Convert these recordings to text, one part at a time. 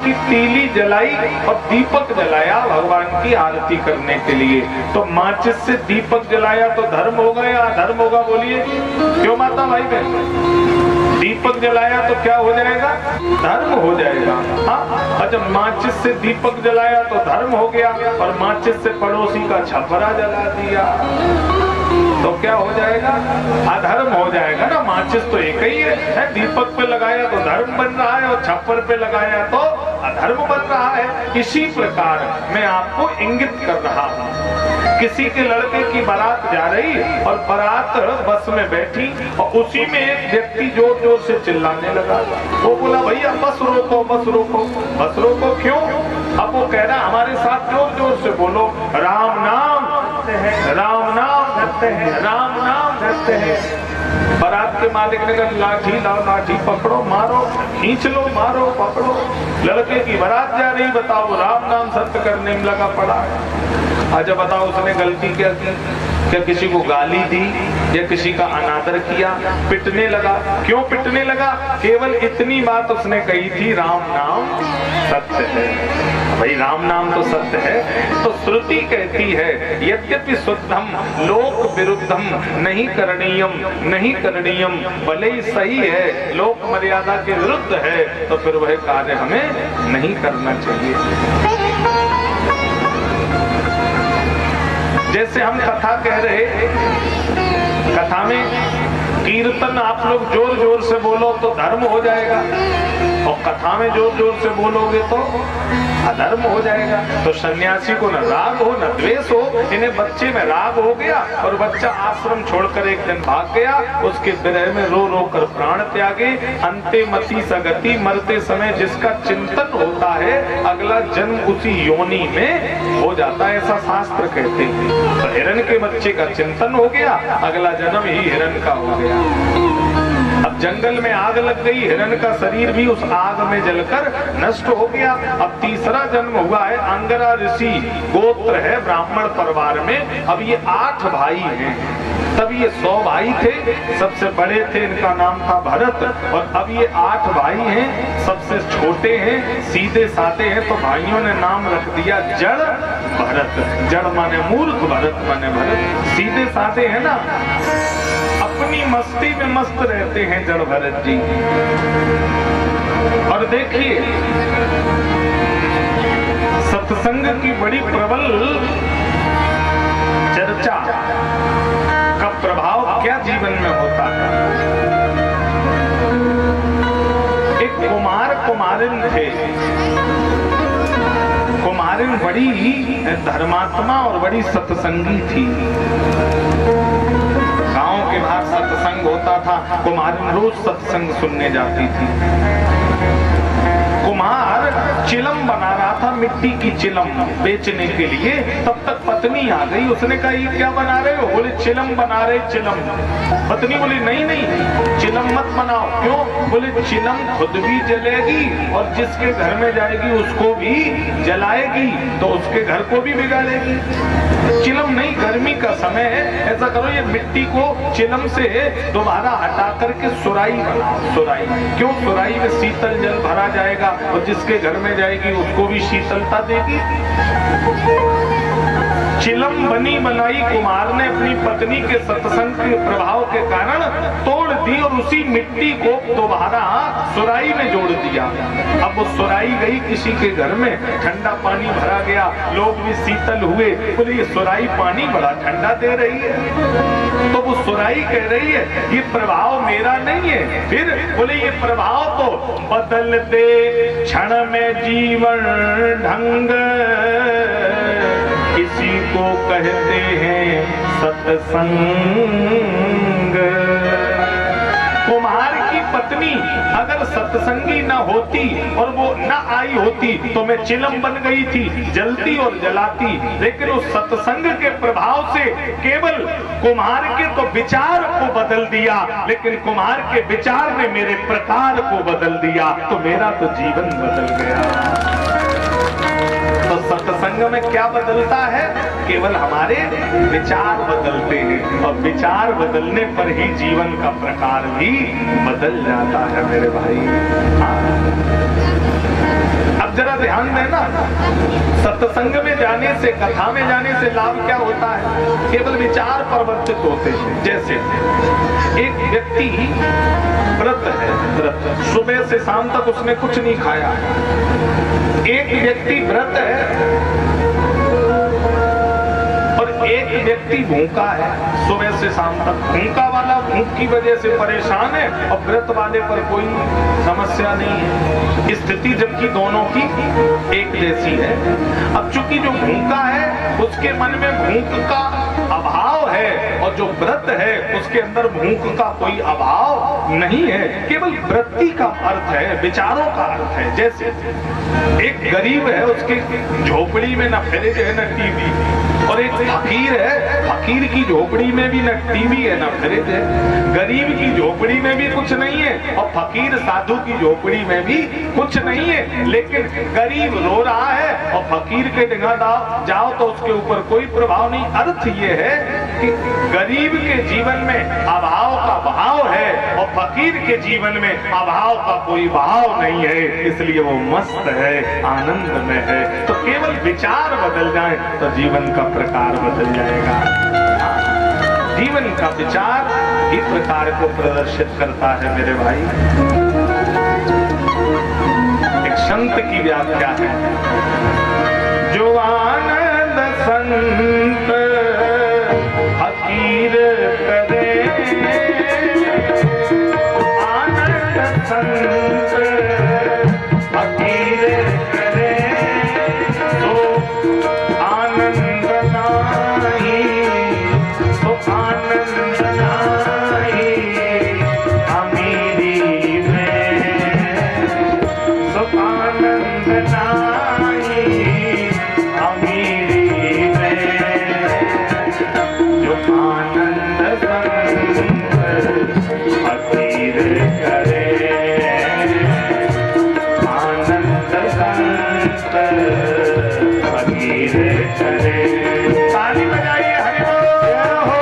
की तीली जलाई और दीपक जलाया भगवान की आरती करने के लिए। तो माचिस से दीपक जलाया तो धर्म होगा या अधर्म होगा? बोलिए क्यों माता भाई बहन? दीपक जलाया तो क्या हो जाएगा? धर्म हो जाएगा। हाँ, और जब माचिस से दीपक जलाया तो धर्म हो गया और माचिस से पड़ोसी का छपरा जला दिया तो क्या हो जाएगा? अधर्म हो जाएगा ना। माचिस तो एक ही है, दीपक पे लगाया तो धर्म बन रहा है और छप्पर पे लगाया तो अधर्म बन रहा है। इसी प्रकार मैं आपको इंगित कर रहा हूँ। किसी के लड़के की बारात जा रही और बारात बस में बैठी और उसी में एक व्यक्ति जोर जोर से चिल्लाने लगा। वो बोला भैया बस रोको बस रोको। बस रोको क्यों? अब वो कह रहा हमारे साथ जोर जोर से बोलो, राम नाम राम नाम धरते हैं, राम नाम धरते हैं। बारात के मालिक ने कहा लाठी लाओ, लाठी पकड़ो, मारो, खींच लो, मारो, पकड़ो। लड़के की बारात जा रही, बताओ राम नाम सत्य करने में लगा पड़ा है। अच्छा बताओ उसने गलती क्या की? क्या किसी को गाली दी या किसी का अनादर किया? पिटने लगा। क्यों पिटने लगा? केवल इतनी बात उसने कही थी, राम नाम सत्य है। भाई राम नाम तो सत्य है। तो श्रुति कहती है यद्यपि शुद्धम लोक विरुद्धम नहीं करणीयम, नहीं करणीयम, भले ही सही है, लोक मर्यादा के विरुद्ध है, तो फिर वह कार्य हमें नहीं करना चाहिए। जैसे हम कथा कह रहे, कथा में कीर्तन आप लोग जोर जोर से बोलो तो धर्म हो जाएगा और कथा में जोर जोर से बोलोगे तो अधर्म हो जाएगा। तो सन्यासी को न राग हो न द्वेष हो, इन्हें बच्चे में राग हो गया और बच्चा आश्रम छोड़कर एक दिन भाग गया। उसके विरह में रो रो कर प्राण त्यागे। अंते मति सगति, मरते समय जिसका चिंतन होता है अगला जन्म उसी योनि में हो जाता है, ऐसा शास्त्र कहते हैं। तो हिरण के बच्चे का चिंतन हो गया, अगला जन्म ही हिरण का हो गया। अब जंगल में आग लग गई, हिरण का शरीर भी उस आग में जलकर नष्ट हो गया। अब तीसरा जन्म हुआ है, अंगरा ऋषि गोत्र है ब्राह्मण परिवार में। अब ये 8 भाई हैं, तब ये 100 भाई थे, सबसे बड़े थे, इनका नाम था भरत। और अब ये 8 भाई हैं, सबसे छोटे हैं, सीधे साधे हैं, तो भाइयों ने नाम रख दिया जड़ भरत। जड़ माने मूर्ख, भरत माने भरत, सीधे साधे है ना, अपनी मस्ती में मस्त रहते हैं जड़ भरत जी। और देखिए सत्संग की बड़ी प्रबल चर्चा का प्रभाव क्या जीवन में होता है। एक कुमार कुमारिन थे। कुमारिन बड़ी धर्मात्मा और बड़ी सत्संगी थी। गांव के बाहर सत्संग होता था, कुमारिन रोज सत्संग सुनने जाती थी। कुमार चिलम बना रहा था, मिट्टी की चिलम बेचने के लिए। तब तक पत्नी आ गई, उसने कहा ये क्या बना रहे हो? बोले चिलम बना रहे, चिलम। पत्नी बोली नहीं नहीं चिलम मत बनाओ। क्यों? बोले चिलम खुद भी जलेगी और जिसके घर में जाएगी उसको भी जलाएगी, तो उसके घर को भी बिगाड़ेगी। चिलम नहीं, गर्मी का समय है, ऐसा करो ये मिट्टी को चिलम से दोबारा हटा करके सुराई बनाओ। सुराई क्यों? सुराई में शीतल जल भरा जाएगा और जिसके घर में जाएगी उसको भी शीतलता देगी। चिलम बनी बनाई कुमार ने अपनी पत्नी के सत्संग के प्रभाव के कारण तोड़ दी और उसी मिट्टी को दोबारा सुराई में जोड़ दिया। अब वो सुराई गई किसी के घर में, ठंडा पानी भरा गया, लोग भी शीतल हुए। बोले ये सुराई पानी बड़ा ठंडा दे रही है। तो वो सुराई कह रही है ये प्रभाव मेरा नहीं है। फिर बोले ये प्रभाव तो बदल दे क्षण में जीवन ढंग, इसी को कहते हैं सत्संग। कुम्हार की पत्नी अगर सत्संगी न होती और वो न आई होती तो मैं चिलम बन गई थी, जलती और जलाती। लेकिन उस सत्संग के प्रभाव से केवल कुम्हार के तो विचार को बदल दिया, लेकिन कुम्हार के विचार ने मेरे प्रकार को बदल दिया, तो मेरा तो जीवन बदल गया। तो सत्संग में क्या बदलता है? केवल हमारे विचार बदलते हैं और विचार बदलने पर ही जीवन का प्रकार भी बदल जाता है मेरे भाई। अब अब जरा ध्यान देना, सत्संग में जाने से, कथा में जाने से लाभ क्या होता है? केवल विचार परिवर्तित होते हैं। जैसे एक व्यक्ति व्रत है, व्रत सुबह से शाम तक उसने कुछ नहीं खाया। एक व्यक्ति व्रत है और एक व्यक्ति भूखा है, सुबह से शाम तक। भूखा वाला भूख की वजह से परेशान है और व्रत वाले पर कोई समस्या नहीं है। स्थिति जबकि दोनों की एक जैसी है। अब चूंकि जो भूखा है उसके मन में भूख का अभाव है और जो व्रत है उसके अंदर भूख का कोई अभाव नहीं है, केवल वृत्ति का अर्थ है, विचारों का अर्थ है। जैसे एक गरीब है, उसके झोपड़ी में न फ्रिज है न टीवी, और एक फकीर है, फकीर की झोपड़ी में भी न टीवी है न फ्रिज है। गरीब की झोपड़ी में भी कुछ नहीं है और फकीर साधु की झोपड़ी में भी कुछ नहीं है, लेकिन गरीब रो रहा है और फकीर के डिंगा जाओ तो उसके ऊपर कोई प्रभाव नहीं। अर्थ ये है कि गरीब के जीवन में अभाव का भाव है और फकीर के जीवन में अभाव का कोई भाव नहीं है, इसलिए वो मस्त है, आनंद में है। तो केवल विचार बदल जाए तो जीवन का प्रकार बदल जाएगा। जीवन का विचार इस प्रकार को प्रदर्शित करता है मेरे भाई। एक संत की व्याख्या है, जो आनंद संत फकीर करे, आनंद संत फकीर करे, तो आनंद नाही, तो आनंद नाही अमीरी में, तो आनंद नाही अमीरी में, जो आनंद संत फकीर करे, आनंद संत फकीर करे। ताली बजाइए, हरि बोल हो।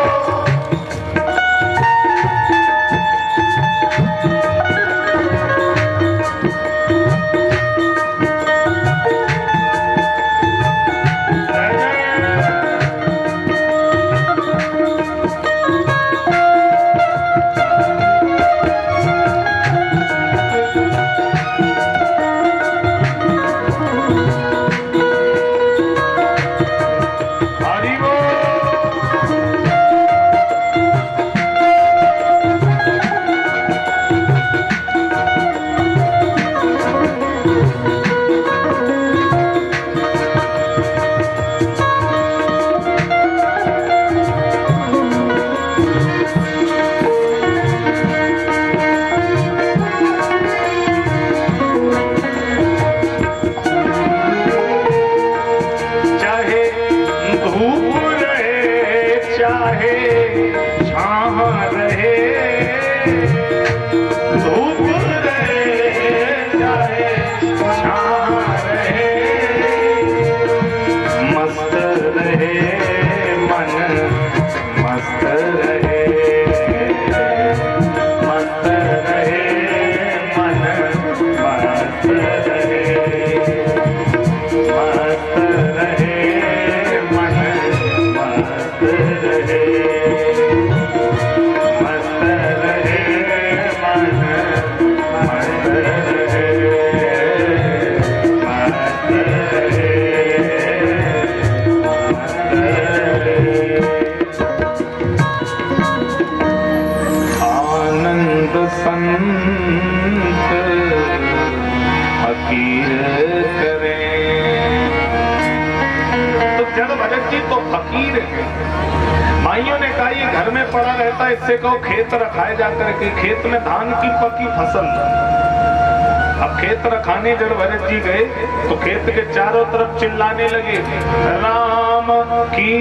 भाइयों ने कहा ये घर में पड़ा रहता है, इससे कहो खेत रखाए जाकर के, खेत में धान की पकी फसल। अब खेत रखाने जब भरत जी गए तो खेत के चारों तरफ चिल्लाने लगे, राम की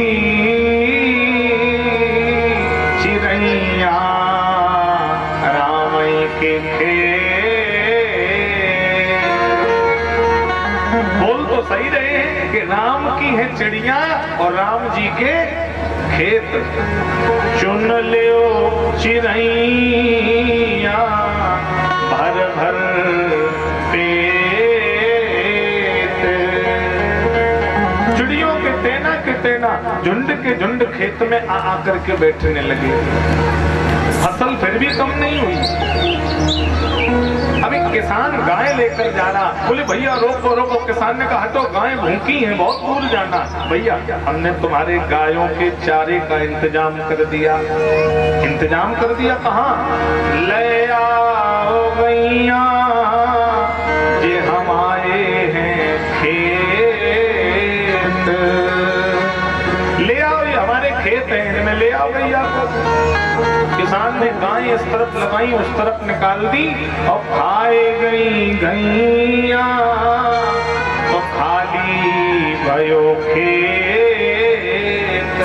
चिड़ैया राम के खेत। बोल तो सही रहे हैं कि राम की है चिड़िया और राम जी के खेत। चुन लियो चिड़ैया भर भर पेट, झुंड के झुंड खेत में आ करके बैठने लगे। फसल फिर भी कम नहीं हुई। अभी किसान गाय लेकर जा रहा, बोले भैया रोको रोको। किसान ने कहा हटो, गाय भूखी हैं, बहुत दूर जाना। भैया हमने तुम्हारे गायों के चारे का इंतजाम कर दिया। इंतजाम कर दिया कहाँ? ले आओ गैया जे हम आए हैं खेत, ले आओ, ये हमारे खेत हैं, इनमें ले आओ गैया को। किसान ने गाय इस तरफ लगाई, उस तरफ निकाल दी और खाए गई गैया तो खाली भयो खेत।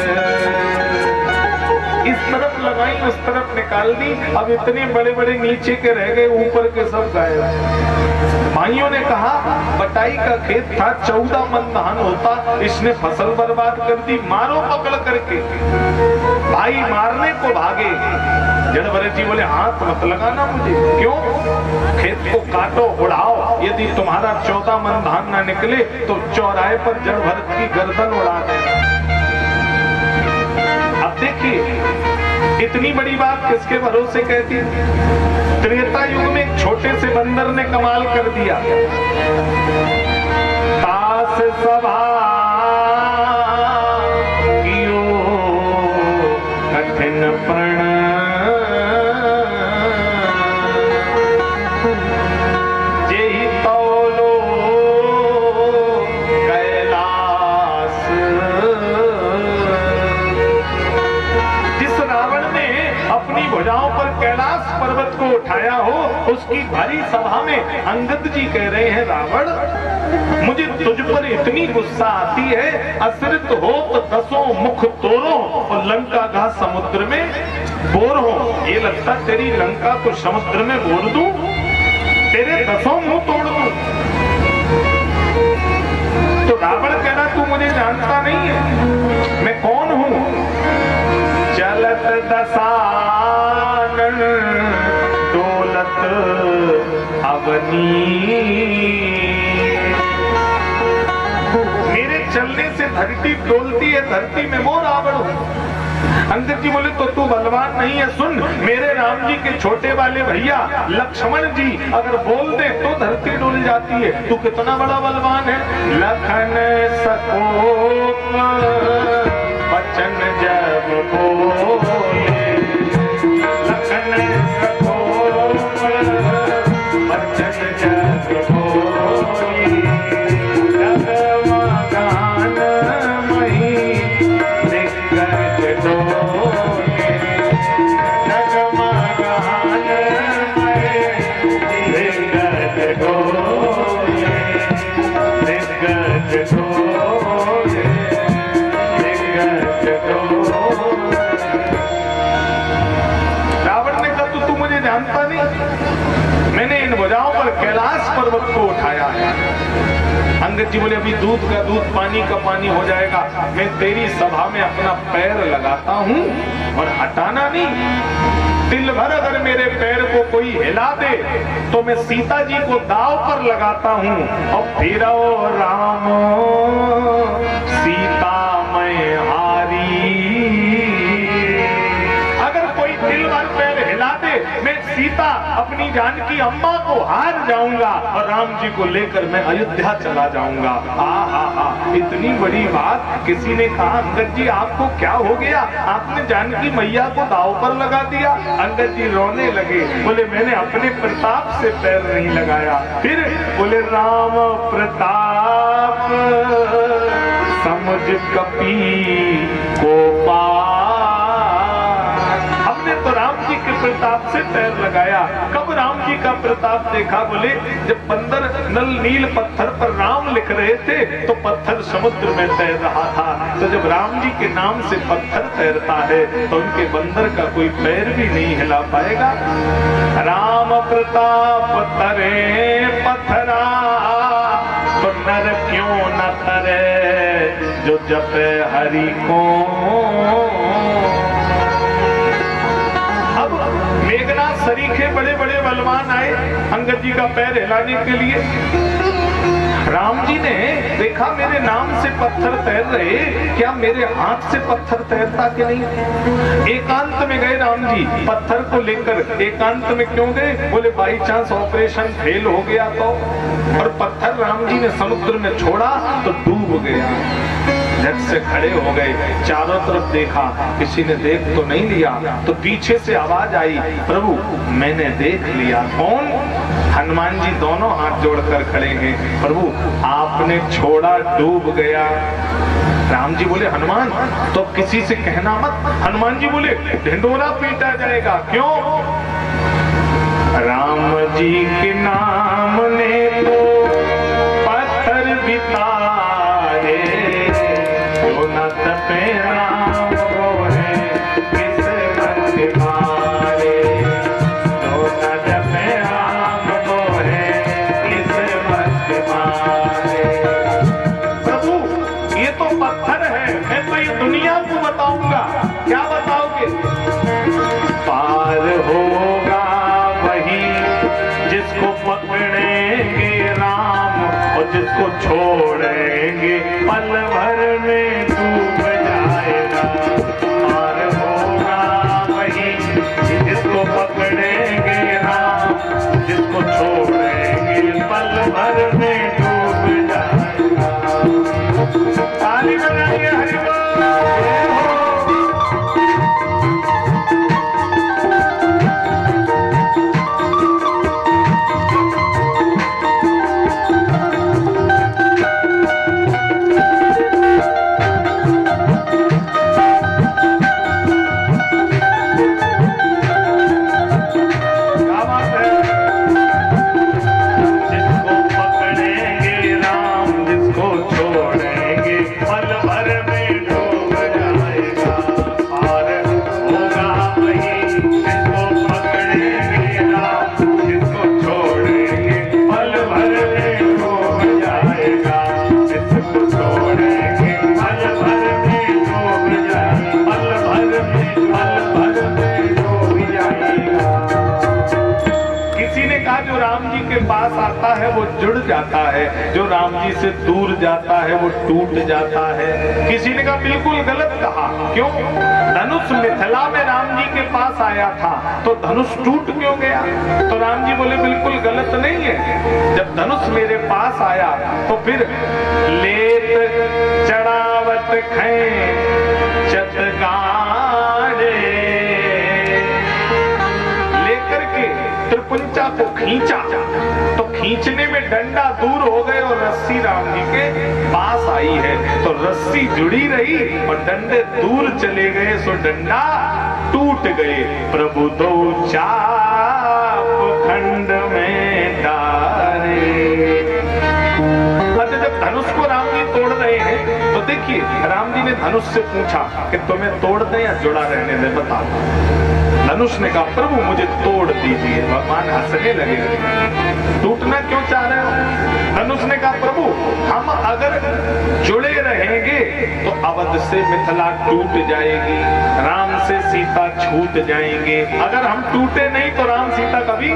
इस तरफ लगाई, उस तरफ निकाल दी। अब इतने बड़े बड़े नीचे के रह गए, ऊपर के सब गायब। भाइयों ने कहा बटाई का खेत था, 14 मन धान होता, इसने फसल बर्बाद कर दी, मारो पकड़ करके। भाई मारने को भागे। जड़ भरत जी बोले हाथ मत लगाना मुझे। क्यों? खेत को काटो, उड़ाओ, यदि तुम्हारा 14 मन धान ना निकले तो चौराहे पर जड़ भरत की गर्दन उड़ा देना। अब देखिए इतनी बड़ी बात किसके भरोसे कहती। त्रेता युग में एक छोटे से बंदर ने कमाल कर दिया। ताश सभा कियो कठिन प्रण, जेहि तौलो कैलाश। जिस रावण ने अपनी भुजाओं पर कैलाश पर्वत को उठाया हो, उसकी भारी सभा में अंगद जी कह रहे हैं रावण मुझे तुझ पर इतनी गुस्सा आती है, असृत हो तो 10 मुख तोड़ो और लंका का समुद्र में बोर हो। ये लगता तेरी लंका को समुद्र में बोर दूं, तेरे 10 मुंह तोड़ दूं। तो रावण कह रहा तू मुझे जानता नहीं है, मैं कौन हूं? चलत दसानन दौलत अवनी, मेरे चलने से धरती डोलती है, धरती में वो रावण हूं। अंगद जी बोले तो तू बलवान नहीं है। सुन, मेरे राम जी के छोटे वाले भैया लक्ष्मण जी अगर बोल दे तो धरती डोल जाती है, तू कितना बड़ा बलवान है। लखन सकोप बचन जब बोले, लखन सकोप बचन जब बोले, जगमगान मही दिग्गज डोले, जगमगान मही दिग्गज डोले, दिग्गज डोले, दिग्गज डोले। रावण ने कहा तू मुझे जानता नहीं, मैंने इन भुजाओं पर कैलाश पर्वत को उठाया है। अंगद जी बोले अभी दूध का दूध पानी का पानी हो जाएगा, मैं तेरी सभा में अपना पैर लगाता हूं और हटाना नहीं। तिल भर अगर मेरे पैर को कोई हिला दे तो मैं सीता जी को दाव पर लगाता हूं और फिर राम सीता मैं हारी। अगर कोई तिल भर पैर हिला दे मैं सीता अपनी जानकी अम्मा को हार जाऊंगा और राम जी को लेकर मैं अयोध्या चला जाऊंगा। हा, इतनी बड़ी बात। किसी ने कहा अंगद जी आपको क्या हो गया, आपने जानकी मैया को दाव पर लगा दिया। अंगद जी रोने लगे, बोले मैंने अपने प्रताप से पैर नहीं लगाया। फिर बोले राम प्रताप समुझ कपी को तो राम जी के प्रताप से पैर लगाया। कब राम जी का प्रताप देखा? बोले जब बंदर नल नील पत्थर पर राम लिख रहे थे तो पत्थर समुद्र में तैर रहा था। तो जब राम जी के नाम से पत्थर तैरता है तो उनके बंदर का कोई पैर भी नहीं हिला पाएगा। राम प्रताप तरे पत्थरा तो नर क्यों न तरे जो जपे हरि को। मेघनाथ सरीखे बड़े बड़े बलवान आए अंगद जी का पैर हिलाने के लिए। राम जी ने देखा मेरे नाम से पत्थर तैर रहे, क्या मेरे हाथ से पत्थर तैरता कि नहीं। एकांत में गए राम जी पत्थर को लेकर। एकांत में क्यों गए? बोले बाई चांस ऑपरेशन फेल हो गया तो। और पत्थर राम जी ने समुद्र में छोड़ा तो डूब गया। झट से खड़े हो गए, चारों तरफ देखा, किसी ने देख तो नहीं लिया। तो पीछे से आवाज आई, प्रभु मैंने देख लिया। कौन? हनुमान जी दोनों हाथ जोड़कर खड़े हैं। प्रभु आपने छोड़ा, डूब गया। राम जी बोले हनुमान तो किसी से कहना मत। हनुमान जी बोले ढिंढोरा पीटा जाएगा। क्यों? राम जी के नाम ने तो पत्थर बितारे, जो न तपे राम को है किस्मत मारे, जो न तपे राम को है किस्मत मारे। प्रभु ये तो पत्थर है, मैं तो ये दुनिया को बताऊंगा। क्या बताओगे? पार होगा वही जिसको पकड़ेंगे राम, और जिसको छोड़ेंगे पल भर में डूब जाएगा। पार होगा वही जिसको पकड़ेंगे राम, जिसको छोड़ेंगे पल भर में डूब जाएगा। ताली बजाइए, हरि बोल। पास आता है वो जुड़ जाता है, जो राम जी से दूर जाता है वो टूट जाता है। किसी ने कहा बिल्कुल गलत कहा। क्यों? धनुष मिथिला में राम जी के पास आया था तो धनुष टूट क्यों गया? तो राम जी बोले बिल्कुल गलत नहीं है। जब धनुष मेरे पास आया तो फिर लेत चढ़ावत खे चतगाड़े, लेकर के त्रिपुंचा को खींचा तो खींचने में डंडा दूर हो गए और रस्सी राम जी के पास आई है। तो रस्सी जुड़ी रही और डंडे दूर चले गए, सो डंडा टूट गए। प्रभु दो चाप खंड में डारे। अच्छा जब धनुष को राम जी तोड़ रहे हैं तो देखिए राम जी ने धनुष से पूछा कि तुम्हें तोड़ दें या जुड़ा रहने दें, बताओ। धनुष ने कहा प्रभु मुझे तोड़ दीजिए। भगवान हंसने लगे, टूटना क्यों चाह रहे हो? धनुष ने कहा प्रभु हम अगर जुड़े रहेंगे तो अवध से मिथिला टूट जाएगी, राम से सीता छूट जाएंगे। अगर हम टूटे नहीं तो राम सीता कभी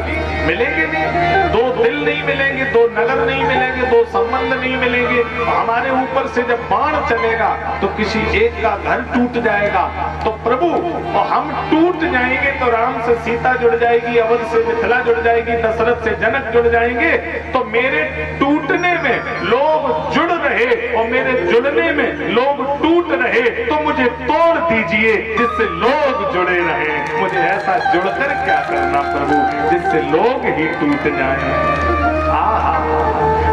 मिलेंगे नहीं। दो दिल नहीं मिलेंगे, दो नगर नहीं मिलेंगे, दो संबंध नहीं मिलेंगे। हमारे ऊपर से जब बाण चलेगा तो किसी एक का घर टूट जाएगा। तो प्रभु और हम टूट जाएंगे तो राम से सीता जुड़ जाएगी, अवध से मिथिला जुड़ जाएगी, दशरथ से जनक जुड़ जाएंगे। तो मेरे टूटने में लोग जुड़ रहे और मेरे जुड़ने में लोग टूट रहे, तो मुझे तोड़ दीजिए जिससे लोग जुड़े रहे। मुझे ऐसा जुड़कर क्या करना प्रभु जिससे लोग ही टूट जाएं। आहा,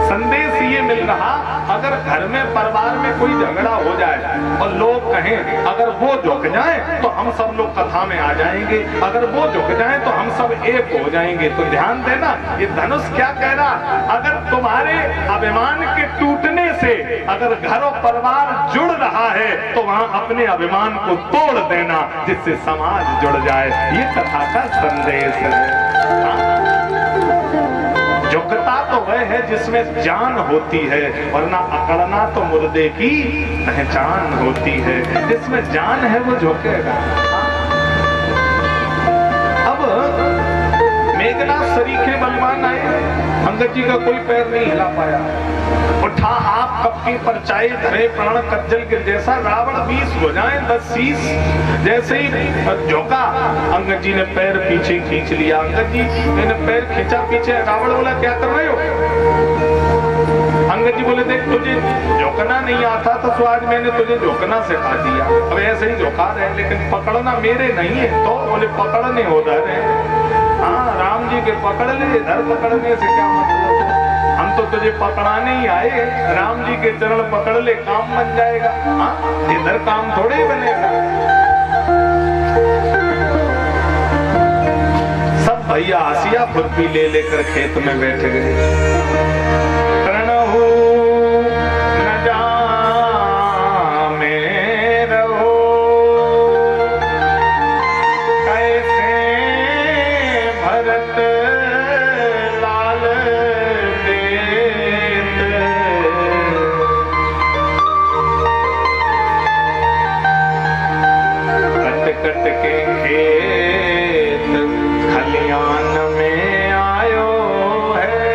संदेश ये मिल रहा, अगर घर में परिवार में कोई झगड़ा हो जाए और लोग कहें अगर वो झुक जाए तो हम सब लोग कथा में आ जाएंगे, अगर वो झुक जाए तो हम सब एक हो जाएंगे। तो ध्यान देना, ये धनुष क्या कह रहा, अगर तुम्हारे अभिमान के टूटने से अगर घर और परिवार जुड़ रहा है तो वहां अपने अभिमान को तोड़ देना जिससे समाज जुड़ जाए। ये कथा का संदेश है। झुकता तो वह है जिसमें जान होती है, वरना अकड़ना तो मुर्दे की पहचान होती है। जिसमें जान है वो झुकेगा। अब मेघनाथ सरीखे बलवान आए, अंगद जी का कोई पैर नहीं हिला पाया। उठा आप कपके पर चाय धरे प्राण कज्जल के जैसा, रावण 20 हो जाए 10 शीश। जैसे ही झोंका अंगद जी ने पैर पीछे खींच लिया। अंगद जी ने पैर खींचा पीछे। रावण बोला क्या कर रहे हो? अंगद जी बोले देख तुझे झोंकना नहीं आता था तो आज मैंने तुझे झोंकना सिखा दिया। अब ऐसे ही झोंका रहे लेकिन पकड़ना मेरे नहीं है। तो बोले पकड़ने हो रहे। हाँ राम जी के पकड़ ले, इधर पकड़ने से क्या मतलब, हम तो तुझे पकड़ाने ही आए। राम जी के चरण पकड़ ले काम बन जाएगा। हाँ इधर काम थोड़े ही बनेगा। सब भैया आसिया खुरपी ले लेकर खेत में बैठ गए। प्रणहु न जा में रहो, कैसे भरत लाल देत, कट कट के खेत खलियान में आयो है।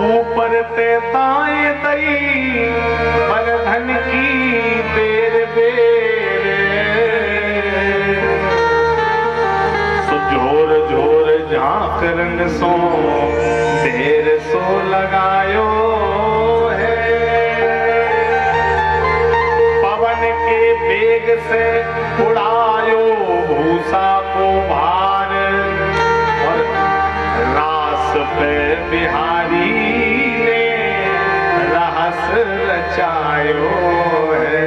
ऊपर ते ताए दई पर धन की बेर बेर, सो झोर झोर झांक रंग सो देर सो लगायो है। पवन के बेग से उड़ायो भूसा को भार, और रास पे बिहारी ने रहस रचायो है।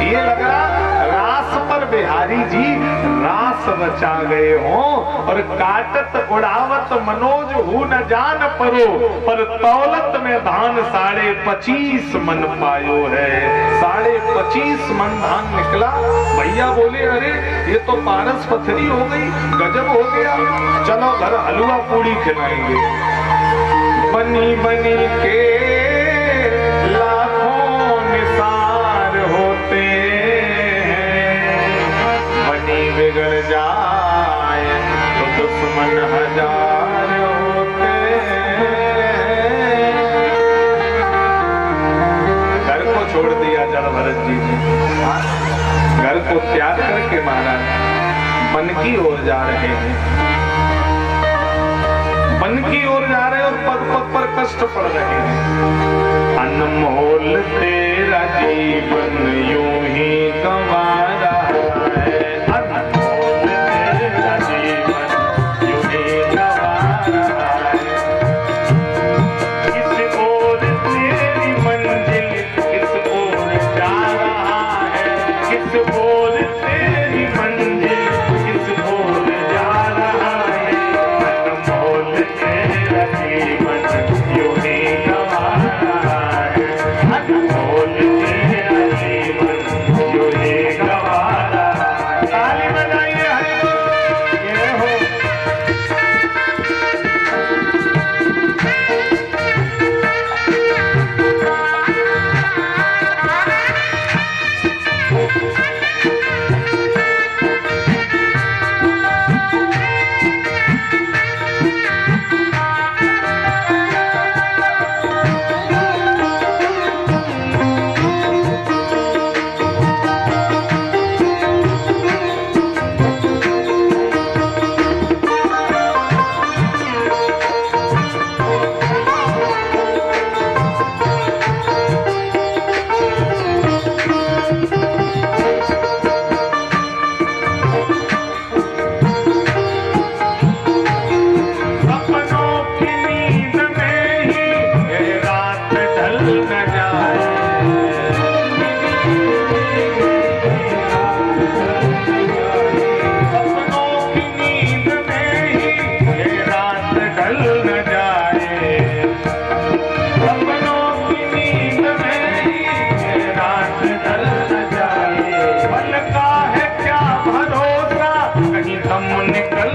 ये लग रहा रास पर बिहारी जी रास रचा गए हो। और काटत उड़ावत मनोज हूँ न जान परो, पर तौलत में धान 25.5 मन पायो है। 25.5 मन धान निकला। भैया बोले अरे ये तो पारस पथरी हो गई, गजब हो गया, चलो घर हलवा पूड़ी खिलाएंगे। बनी बनी के लाखों निसार होते हैं, बनी बिगड़ जाए तो दुश्मन 1000 होते हैं। घर को छोड़ दिया जड़ भरत जी ने, घर को त्याग करके महाराज वन की ओर जा रहे हैं। वन की ओर जा रहे और पग पग पर कष्ट पड़ रहे हैं। अनमोल तेरा जीवन यूं ही गंवा रहा है। अनमोल तेरा जीवन यूं ही गंवा रहा है। किस ओर तेरी मंजिल किस ओर जा रहा है। किस ओर तेरी मंजिल किस ओर जा रहा है। अनमोल तेरा जीवन यूं ही गंवा रहा है। अनमोल तेरा जीवन यूं ही गंवा रहा है। ताली बजाइए हरि बोल। ये हो कहीं दम निकल